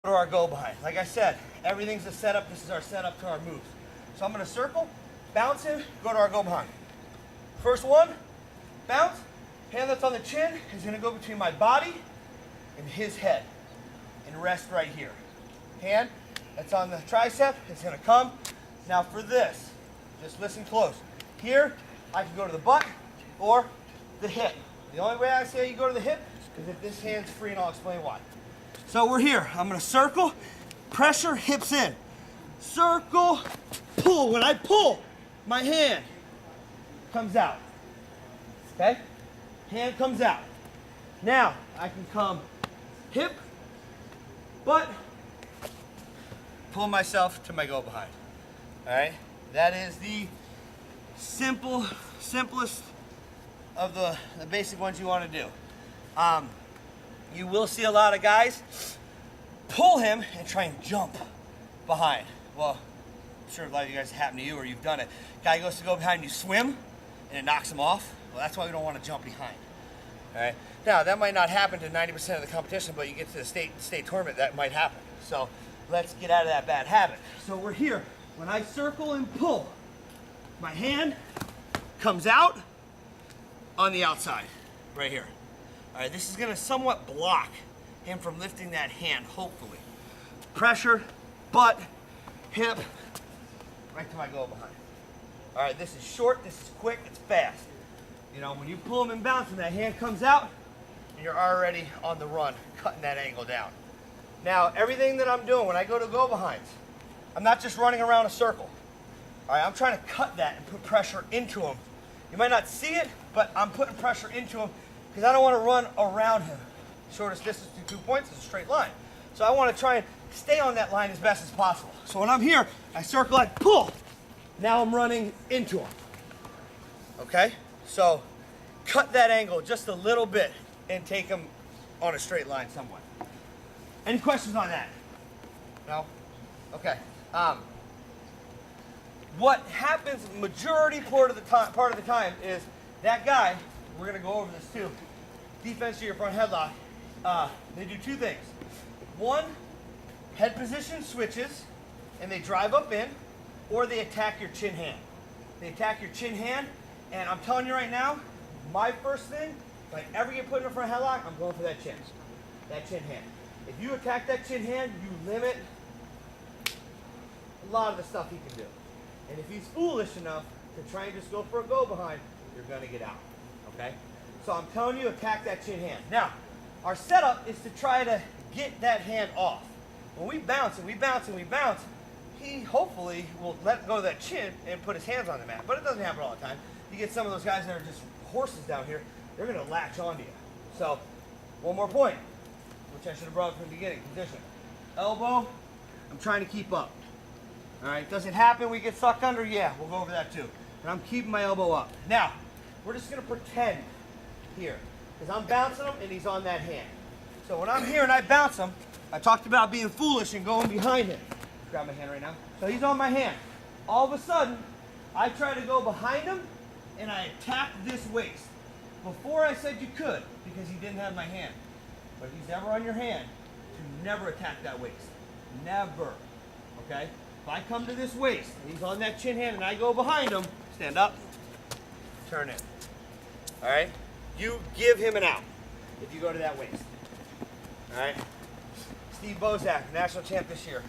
to our go behind. Like I said, everything's a setup. This is our setup to our moves. So I'm going to circle, bounce him, go to our go behind. First one, bounce. Hand that's on the chin is going to go between my body and his head and rest right here. Hand that's on the tricep is going to come. Now for this, just listen close. Here, I can go to the butt or the hip. The only way I say you go to the hip is if this hand's free, and I'll explain why. So we're here. I'm going to circle, pressure, hips in. Circle, pull. When I pull, my hand comes out. Okay? Hand comes out. Now, I can come hip, butt, pull myself to my go behind. All right? That is the simplest of the basic ones you want to do. You will see a lot of guys pull him and try and jump behind. Well, I'm sure a lot of you guys happen to you or you've done it. Guy goes to go behind, you swim, and it knocks him off. Well, that's why we don't want to jump behind. All right. Now, that might not happen to 90% of the competition, but you get to the state tournament, that might happen. So let's get out of that bad habit. So we're here. When I circle and pull, my hand comes out on the outside, right here. All right, this is gonna somewhat block him from lifting that hand, hopefully. Pressure, butt, hip, right to my go behind. All right, this is short, this is quick, it's fast. You know, when you pull him and bounce him, that hand comes out, and you're already on the run, cutting that angle down. Now, everything that I'm doing when I go to go behinds, I'm not just running around a circle. All right, I'm trying to cut that and put pressure into him. You might not see it, but I'm putting pressure into him because I don't want to run around him. Shortest distance to 2 points is a straight line. So I want to try and stay on that line as best as possible. So when I'm here, I circle, I pull. Now I'm running into him. Okay? So cut that angle just a little bit and take him on a straight line somewhat. Any questions on that? No? Okay. What happens majority part of the time is that guy, we're going to go over this too, defense to your front headlock, they do two things. One, head position switches and they drive up in, or they attack your chin hand. They attack your chin hand, and I'm telling you right now, my first thing, if I ever get put in a front headlock, I'm going for that chin hand. If you attack that chin hand, you limit a lot of the stuff he can do. And if he's foolish enough to try and just go for a go behind, you're going to get out, okay? So I'm telling you, attack that chin hand. Now, our setup is to try to get that hand off. When we bounce and we bounce and we bounce, he hopefully will let go of that chin and put his hands on the mat. But it doesn't happen all the time. You get some of those guys that are just horses down here, they're going to latch onto you. So, one more point, which I should have brought up from the beginning, position. Elbow, I'm trying to keep up. All right, does it happen we get sucked under? Yeah, we'll go over that too. And I'm keeping my elbow up. Now, we're just going to pretend here, because I'm bouncing him and he's on that hand. So when I'm here and I bounce him, I talked about being foolish and going behind him. Grab my hand right now. So he's on my hand. All of a sudden, I try to go behind him and I attack this waist. Before I said you could, because he didn't have my hand. But if he's ever on your hand, to never attack that waist. Never. Okay? If I come to this waist, and he's on that chin hand, and I go behind him, stand up, turn in. All right? You give him an out if you go to that waist. All right? Steve Bozak, national champ this year,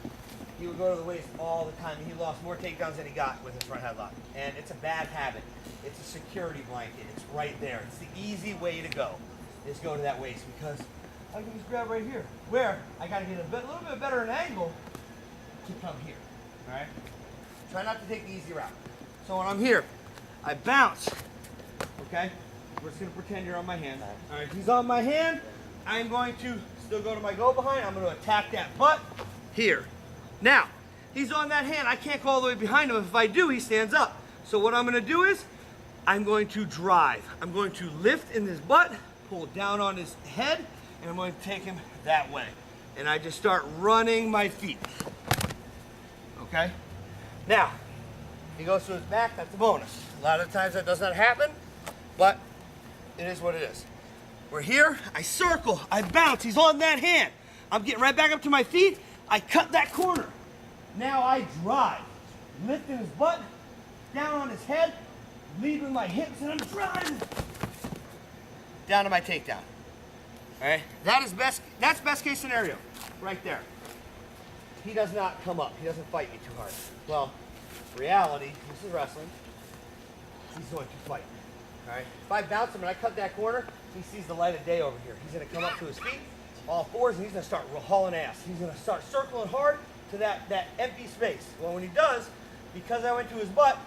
he would go to the waist all the time, and he lost more takedowns than he got with his front headlock. And it's a bad habit. It's a security blanket. It's right there. It's the easy way to go, is go to that waist, because I can just grab right here, where I got to get a little bit better an angle to come here. All right? Try not to take the easy route. So when I'm here, I bounce. Okay? We're just going to pretend you're on my hand. All right, he's on my hand. I'm going to still go to my go behind. I'm going to attack that butt here. Now, he's on that hand. I can't go all the way behind him. If I do, he stands up. So what I'm going to do is I'm going to drive. I'm going to lift in his butt, pull down on his head, and I'm going to take him that way. And I just start running my feet. Okay? Now, he goes to his back, that's a bonus. A lot of times that does not happen, but it is what it is. We're here, I circle, I bounce, he's on that hand. I'm getting right back up to my feet, I cut that corner. Now I drive, lifting his butt, down on his head, leaving my hips, and I'm driving down to my takedown. All right, that's best case scenario, right there. He does not come up. He doesn't fight me too hard. Well, reality, this is wrestling. He's going to fight. All right, if I bounce him and I cut that corner, he sees the light of day over here. He's going to come up to his feet, all fours, and he's going to start hauling ass. He's going to start circling hard to that empty space. Well, when he does, because I went to his butt,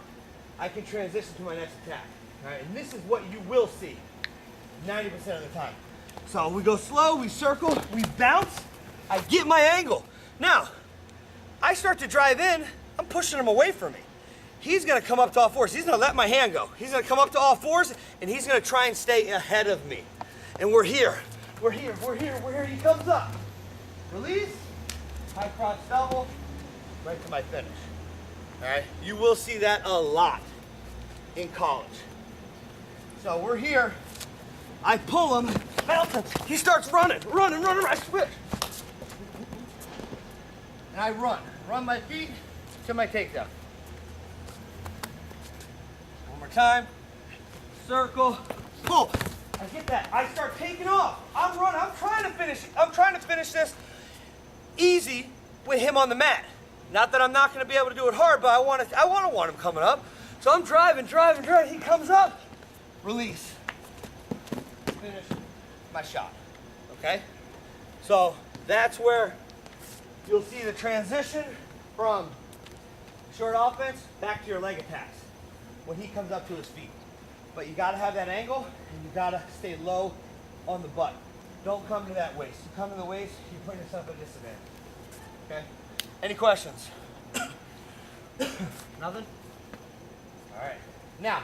I can transition to my next attack. All right, and this is what you will see 90% of the time. So we go slow, we circle, we bounce, I get my angle. Now, I start to drive in, I'm pushing him away from me. He's gonna come up to all fours. He's gonna let my hand go. He's gonna come up to all fours, and he's gonna try and stay ahead of me. And we're here. He comes up. Release, high crotch double, right to my finish. All right, you will see that a lot in college. So we're here, I pull him, bounce him, he starts running, I switch. And I run my feet to my takedown. One more time, circle, pull. I get that, I start taking off. I'm running, I'm trying to finish this easy with him on the mat. Not that I'm not going to be able to do it hard, but I want him coming up. So I'm driving. He comes up, release, finish my shot. Okay? So that's where you'll see the transition from short offense back to your leg attacks when he comes up to his feet. But you got to have that angle, and you got to stay low on the butt. Don't come to that waist. You come to the waist, you put yourself at a disadvantage. Okay? Any questions? Nothing? All right. Now,